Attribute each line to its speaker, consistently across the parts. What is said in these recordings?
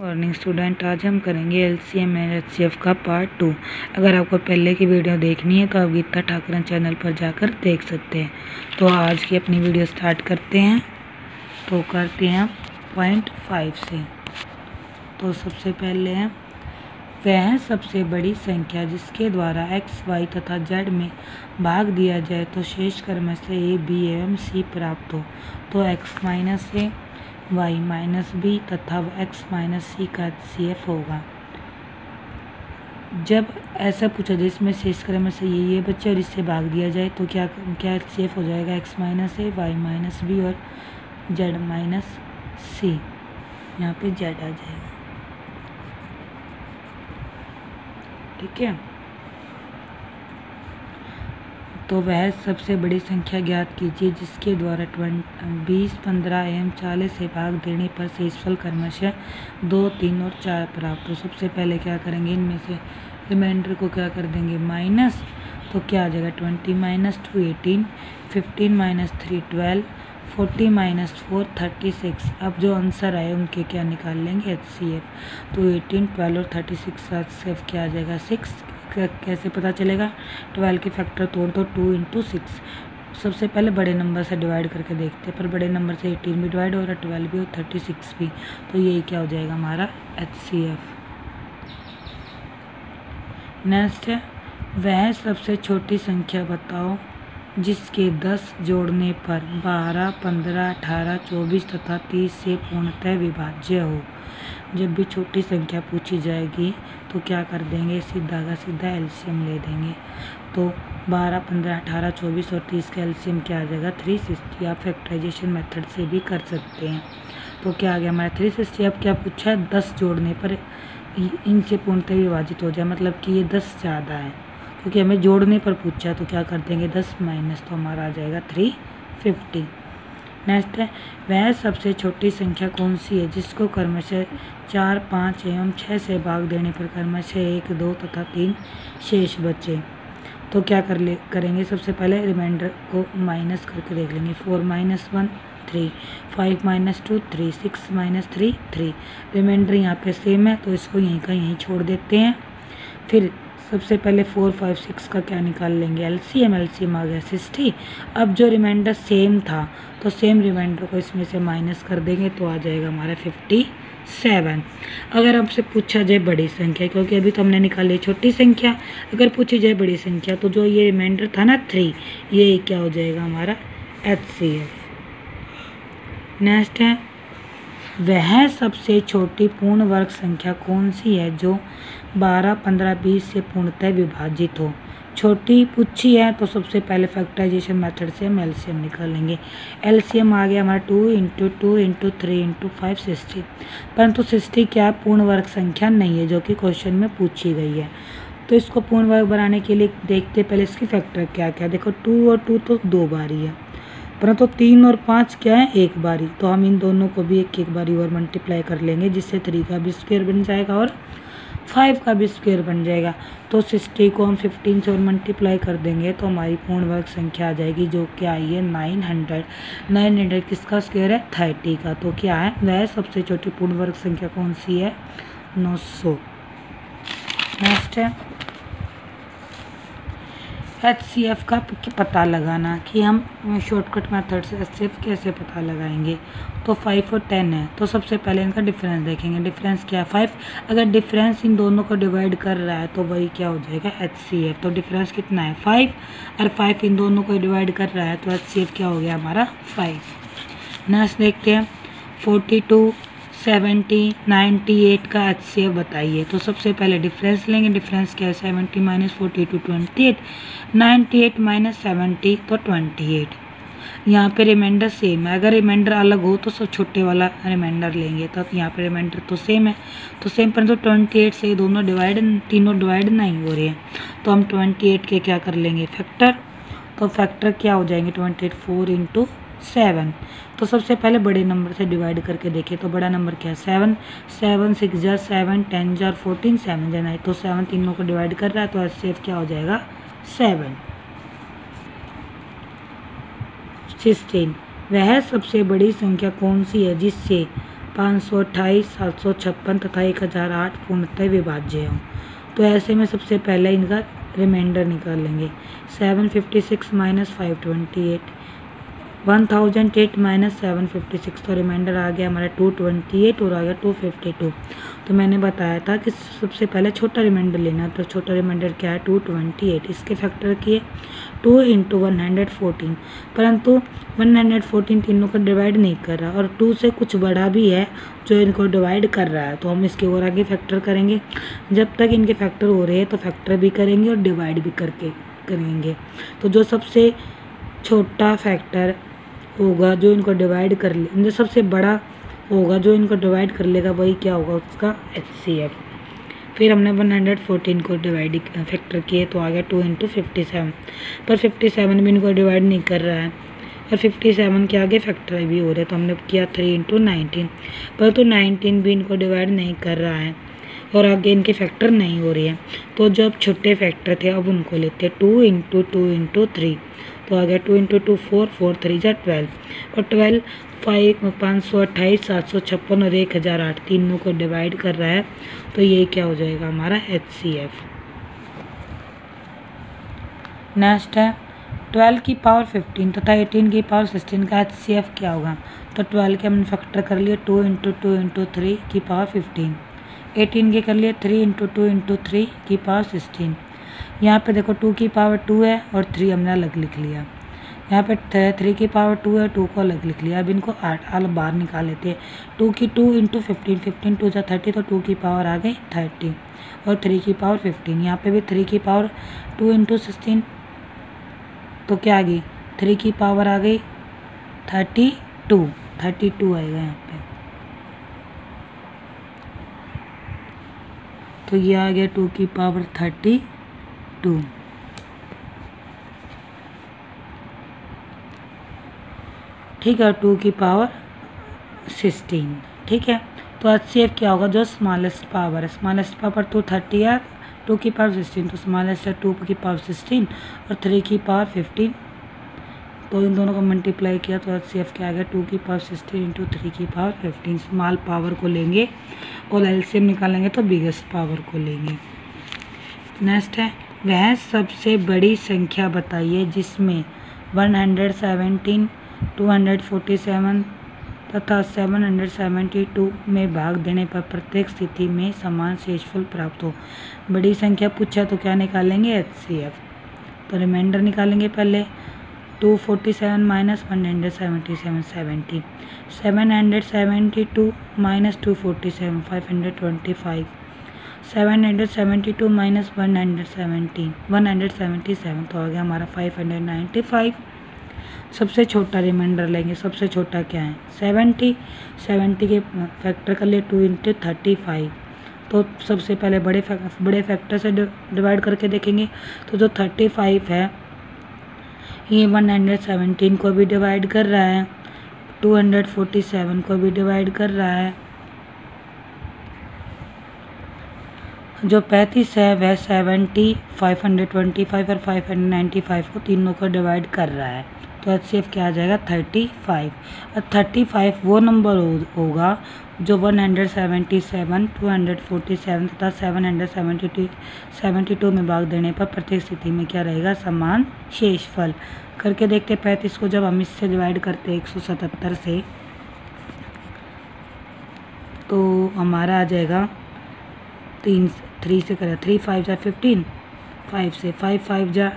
Speaker 1: Morning student, आज हम करेंगे एलसीएम एंड एचसीएफ का पार्ट 2। अगर आपको पहले की वीडियो देखनी है तो आप गीता ठाकरन चैनल पर जाकर देख सकते हैं। तो आज की अपनी वीडियो स्टार्ट करते हैं। तो करते हैं पॉइंट 5 से। तो सबसे पहले है वह सबसे बड़ी संख्या जिसके द्वारा एक्स वाई तथा जेड में भाग दिया जाए तो शेष क्रम से ए बी एवं सी प्राप्त हो। तो एक्स माइनस ए वाई माइनस बी तथा एक्स माइनस सी का एचसीएफ होगा। जब ऐसा पूछा जाए इसमें शेष क्रम से ये बच्चे और इससे भाग दिया जाए तो क्या क्या एचसीएफ हो जाएगा, एक्स माइनस ए वाई माइनस बी और जेड माइनस सी। यहाँ पे जेड आ जाएगा, ठीक है। तो वह सबसे बड़ी संख्या ज्ञात कीजिए जिसके द्वारा 20, 15 एवं 40 से भाग देने पर शेषफल क्रमशः 2, 3 और 4 प्राप्त हो। सबसे पहले क्या करेंगे, इनमें से रिमाइंडर को क्या कर देंगे माइनस। तो क्या आ जाएगा 20 माइनस 2 18, 15 माइनस 3 12, 40 माइनस 4 36। अब जो आंसर आए उनके क्या निकाल लेंगे एचसीएफ। तो 18, 12 और 36 का एचसीएफ क्या आ जाएगा 6। कैसे पता चलेगा, 12 के फैक्टर तोड़ दो 2 × 6। सबसे पहले बड़े नंबर से डिवाइड करके देखते हैं, पर बड़े नंबर से 18 भी डिवाइड हो रहा है, 12 भी और 36 भी। तो यही क्या हो जाएगा हमारा एचसीएफ। नेक्स्ट है वह सबसे छोटी संख्या बताओ जिसके 10 जोड़ने पर 12, 15, 18, 24 तथा 30 से पूर्णतः विभाज्य हो। जब भी छोटी संख्या पूछी जाएगी तो क्या कर देंगे, सीधा का सीधा एलसीएम ले देंगे। तो 12, 15, 18, 24 और 30 का एलसीएम क्या आ जाएगा 360। आप फैक्टराइजेशन मेथड से भी कर सकते हैं। तो क्या आ गया हमारा 360। अब क्या पूछा है, 10 जोड़ने पर इनसे पूर्णतः विभाजित हो जाए, मतलब कि ये 10 ज़्यादा है क्योंकि हमें जोड़ने पर पूछा है। तो क्या कर देंगे 10 माइनस, तो हमारा आ जाएगा 350। नेक्स्ट है वह सबसे छोटी संख्या कौन सी है जिसको क्रमशः 4, 5 एवं 6 से भाग देने पर क्रमशः 1, 2 तथा 3 शेष बचे। तो क्या करेंगे, सबसे पहले रिमाइंडर को माइनस करके देख लेंगे। 4 माइनस 1 3, 5 माइनस 2 3, 6 माइनस 3 3। रिमाइंडर यहाँ पे सेम है तो इसको यहीं का यहीं छोड़ देते हैं। फिर सबसे पहले 4, 5, 6 का क्या निकाल लेंगे एलसीएम। एलसीएम आ गया 60। अब जो रिमाइंडर सेम था तो सेम रिमाइंडर को इसमें से माइनस कर देंगे तो आ जाएगा हमारा 57। अगर हमसे पूछा जाए बड़ी संख्या, क्योंकि अभी तो हमने निकाली छोटी संख्या, अगर पूछी जाए बड़ी संख्या तो जो ये रिमाइंडर था ना 3, ये क्या हो जाएगा हमारा एचसीएफ। नेक्स्ट है वह सबसे छोटी पूर्ण वर्ग संख्या कौन सी है जो 12, 15, 20 से पूर्णतः विभाजित हो। छोटी पूछी है तो सबसे पहले फैक्टराइजेशन मेथड से हम एलसीएम निकालेंगे। एलसीएम आ गया हमारा 2 × 2 × 3 × 5 60। परंतु 60 क्या पूर्ण वर्ग संख्या नहीं है जो कि क्वेश्चन में पूछी गई है। तो इसको पूर्ण वर्ग बनाने के लिए देखते पहले इसकी फैक्टर क्या क्या। देखो 2 और 2 तो 2 बारी है, परंतु 3 और 5 क्या है, 1 बारी। तो हम इन दोनों को भी एक बारी और मल्टीप्लाई कर लेंगे जिससे 3 का भी स्क्वायर बन जाएगा और 5 का भी स्क्वायर बन जाएगा। तो 60 को हम 15 से और मल्टीप्लाई कर देंगे तो हमारी पूर्ण वर्ग संख्या आ जाएगी जो क्या आई है 900। 900 किसका स्क्वायर है 30 का। तो क्या है वह सबसे छोटी पूर्ण वर्ग संख्या कौन सी है 900। नेक्स्ट है एचसीएफ का पता लगाना कि हम शॉर्टकट मेथड से एचसीएफ कैसे पता लगाएंगे। तो 5 और 10 है तो सबसे पहले इनका डिफरेंस देखेंगे। डिफरेंस क्या है 5। अगर डिफरेंस इन दोनों को डिवाइड कर रहा है तो वही क्या हो जाएगा एचसीएफ। तो डिफरेंस कितना है 5, और 5 इन दोनों को डिवाइड कर रहा है तो एचसीएफ क्या हो गया हमारा 5। नेक्स्ट देखते हैं 42, 70, 98 का एचसीएफ बताइए। तो सबसे पहले डिफरेंस लेंगे। डिफरेंस क्या है 70 माइनस 42 28, 98 माइनस 70 तो 28। यहाँ पे रिमाइंडर सेम है, अगर रिमाइंडर अलग हो तो सब छोटे वाला रिमाइंडर लेंगे। तो यहाँ पे रिमाइंडर तो सेम है, तो सेम पर तो 28 से दोनों तीनों डिवाइड नहीं हो रहे हैं। तो हम 28 के क्या कर लेंगे फैक्टर। तो फैक्टर क्या हो जाएंगे 28 4 × 7। तो सबसे पहले बड़े नंबर से डिवाइड करके देखें तो बड़ा नंबर क्या है 7। 7 6 जा 7, 10 जा 14, 7 जा 9। तो 7 तीनों को डिवाइड कर रहा है तो एचसीएफ क्या हो जाएगा 7। 16 वह सबसे बड़ी संख्या कौन सी है जिससे 528, 756 तथा 1008 पूर्णतः विभाज्य हों। तो ऐसे में सबसे पहले इनका रिमाइंडर निकालेंगे। 756 माइनस 528, 1008 माइनस 756, तो रिमाइंडर आ गया हमारा 228 और आ गया 252। तो मैंने बताया था कि सबसे पहले छोटा रिमाइंडर लेना, तो छोटा रिमाइंडर क्या है 228। इसके फैक्टर किए 2 × 114, परंतु 114 तीनों को डिवाइड नहीं कर रहा और 2 से कुछ बड़ा भी है जो इनको डिवाइड कर रहा है, तो हम इसके और आगे फैक्टर करेंगे। जब तक इनके फैक्टर हो रहे हैं तो फैक्टर भी करेंगे और डिवाइड भी करेंगे। तो जो सबसे छोटा फैक्टर होगा जो इनको डिवाइड कर ले, जो सबसे बड़ा होगा जो इनको डिवाइड कर लेगा वही क्या होगा, उसका HCF। फिर हमने 114 को डिवाइड फैक्टर किए तो आ गया 2 × 57, पर 57 भी इनको डिवाइड नहीं कर रहा है और 57 के आगे फैक्टर भी हो रहे, तो हमने किया 3 × 19, पर तो 19 भी इनको डिवाइड नहीं कर रहा है और आगे इनके फैक्टर नहीं हो रही है। तो जो अब छोटे फैक्टर थे अब उनको लेते हैं 2 × 2 × 3, तो आ गया 2 × 2 4, 4 3 जा 12, और 12 528, 756 और 1008 तीनों को डिवाइड कर रहा है, तो ये क्या हो जाएगा हमारा HCF। नेक्स्ट है 12 की पावर 15 तथा 18 की पावर 16 का HCF क्या होगा। तो 12 के हमने फैक्टर कर लिए 2 × 2 × 3 की पावर 15, 18 के कर लिए 3 × 2 × 3 की पावर 16। यहाँ पे देखो 2 की पावर 2 है और 3 हमने अलग लिख लिया। यहाँ पे 3 की पावर 2 है, 2 को अलग लिख लिया। अब इनको 8 बाहर निकाल लेते हैं। 2 की 2 × 15, 15 2 जा 30, तो 2 की पावर आ गई 30 और 3 की पावर 15। यहाँ पे भी 3 की पावर 2 × 16, तो क्या आ गई 3 की पावर आ गई 32 आएगा यहाँ पे। तो ये आ गया 2 की पावर 32। ठीक है, 2 की पावर 16। ठीक है, तो HCF क्या होगा, जो स्मॉलेस्ट पावर है, स्मॉलेस्ट पावर तो 30 है, 2 की पावर 16, तो स्मॉलेस्ट है 2 की पावर 16 और 3 की पावर 15, तो इन दोनों को मल्टीप्लाई किया तो HCF क्या आ गया 2 की पावर 16 × 3 की पावर 15। स्मॉल पावर को लेंगे और LCM निकालेंगे तो बिगेस्ट पावर को लेंगे। नेक्स्ट है वह सबसे बड़ी संख्या बताइए जिसमें 117, 247 तथा 772 में भाग देने पर प्रत्येक स्थिति में समान शेषफल प्राप्त हो। बड़ी संख्या पूछा तो क्या निकालेंगे HCF। तो रिमाइंडर निकालेंगे पहले 247 माइनस 177 70, 772 माइनस 247 525, 772 माइनस 177, तो आ गया हमारा 595। सबसे छोटा रिमाइंडर लेंगे, सबसे छोटा क्या है 70 के फैक्टर कर लिए 2 × 35, तो सबसे पहले बड़े फैक्टर से डिवाइड करके देखेंगे। तो जो 35 है ये 117 को भी डिवाइड कर रहा है, 247 को भी डिवाइड कर रहा है, जो 35 है वह 70, 525 और 595 को तीनों को डिवाइड कर रहा है। तो HCF क्या आ जाएगा 35। और 35 वो नंबर होगा जो 177, 247 तथा 772 में भाग देने पर प्रत्येक स्थिति में क्या रहेगा समान शेषफल। करके देखते 35 को जब हम इससे डिवाइड करते हैं 177 से, तो हमारा आ जाएगा 3 से करें 3 5 जा 15, 5 से 5 5 जा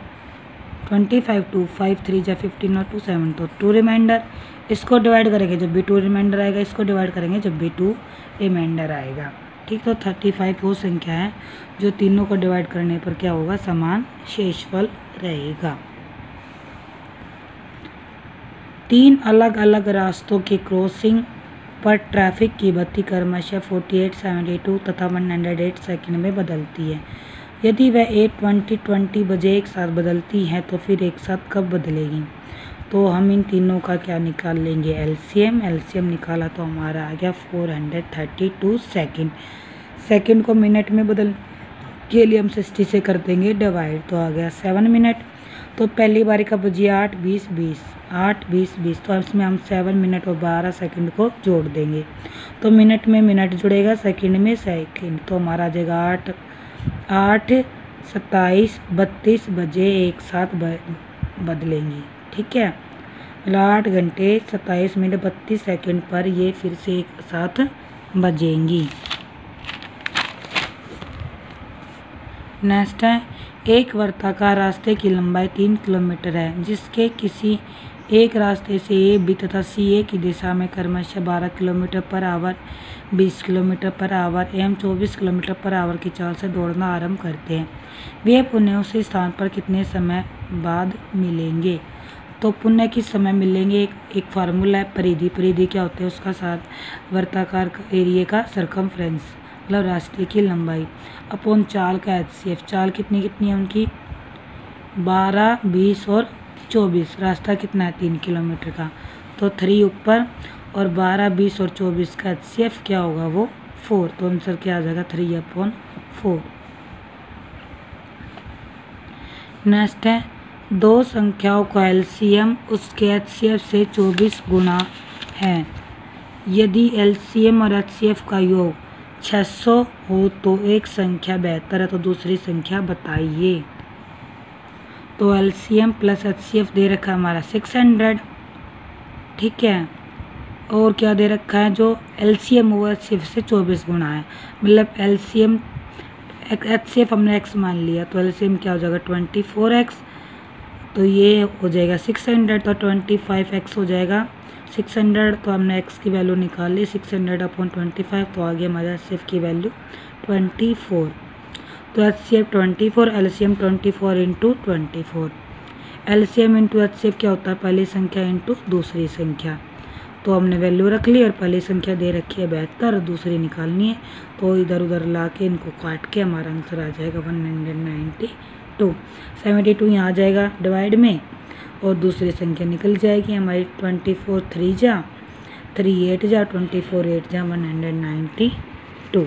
Speaker 1: 25, 2 5 3 जा 15 और 2 7, तो 2 रिमाइंडर। इसको डिवाइड करेंगे जब भी 2 रिमाइंडर आएगा, इसको डिवाइड करेंगे जब भी 2 रिमाइंडर आएगा। ठीक, तो 35 वो संख्या है जो तीनों को डिवाइड करने पर क्या होगा समान शेषफल रहेगा। 3 अलग अलग रास्तों की क्रॉसिंग पर ट्रैफिक की गति क्रमशः 48, 72 तथा 108 सेकंड में बदलती है। यदि वह 8, 20 बजे एक साथ बदलती है तो फिर एक साथ कब बदलेगी। तो हम इन तीनों का क्या निकाल लेंगे LCM निकाला तो हमारा आ गया 432 सेकंड। सेकंड को मिनट में बदल के लिए हम 60 से कर देंगे डिवाइड, तो आ गया 7 मिनट। तो पहली बारी का बजिए 8 20 20, तो इसमें हम 7 मिनट और 12 सेकंड को जोड़ देंगे, तो मिनट में मिनट जुड़ेगा, सेकंड में सेकंड, तो हमारा आ जाएगा 8, 27, बजे एक साथ बदलेंगी। ठीक है, 8 घंटे 27 मिनट 32 सेकंड पर ये फिर से एक साथ बजेंगी। नेक्स्ट है, एक वृत्ताकार रास्ते की लंबाई 3 किलोमीटर है, जिसके किसी एक रास्ते से ए बी तथा सी ए की दिशा में क्रमशः 12 kilometre per hour, 20 kilometre per hour एवं 24 किलोमीटर पर आवर की चाल से दौड़ना आरंभ करते हैं। वे पुनः उसी स्थान पर कितने समय बाद मिलेंगे? तो पुनः किस समय मिलेंगे? एक फार्मूला है परिधि क्या होता है उसका साथ वृत्ताकार एरिया का सरकमफ्रेंस मतलब रास्ते की लंबाई अपॉन चाल का HCF। चाल कितनी है उनकी 12, 20 और 24। रास्ता कितना है 3 किलोमीटर का, तो 3 ऊपर और 12, 20 और 24 का HCF क्या होगा वो 4, तो आंसर क्या आ जाएगा 3/4। नेक्स्ट है, दो संख्याओं का LCM उसके HCF से 24 गुना है। यदि LCM और HCF का योग 600 हो तो एक संख्या बेहतर है, तो दूसरी संख्या बताइए। तो LCM प्लस HCF दे रखा है हमारा 600। ठीक है, और क्या दे रखा है जो LCM वो HCF से 24 गुना है, मतलब LCM HCF हमने x मान लिया, तो LCM क्या हो जाएगा 24x, तो ये हो जाएगा 600, तो 25x हो जाएगा 600, तो हमने x की वैल्यू निकाल ली 600/25, तो आगे हमारा HCF की वैल्यू 24। तो HCF 24, LCM 24 into 24। LCM into HCF क्या होता है पहली संख्या इंटू दूसरी संख्या, तो हमने वैल्यू रख ली और पहली संख्या दे रखी है 72 और दूसरी निकालनी है, तो इधर उधर ला के इनको काट के हमारा आंसर आ जाएगा 192। 72 यहाँ आ जाएगा डिवाइड में और दूसरी संख्या निकल जाएगी हमारी 24 3 जा 3 8 जा 24 8 जा 192।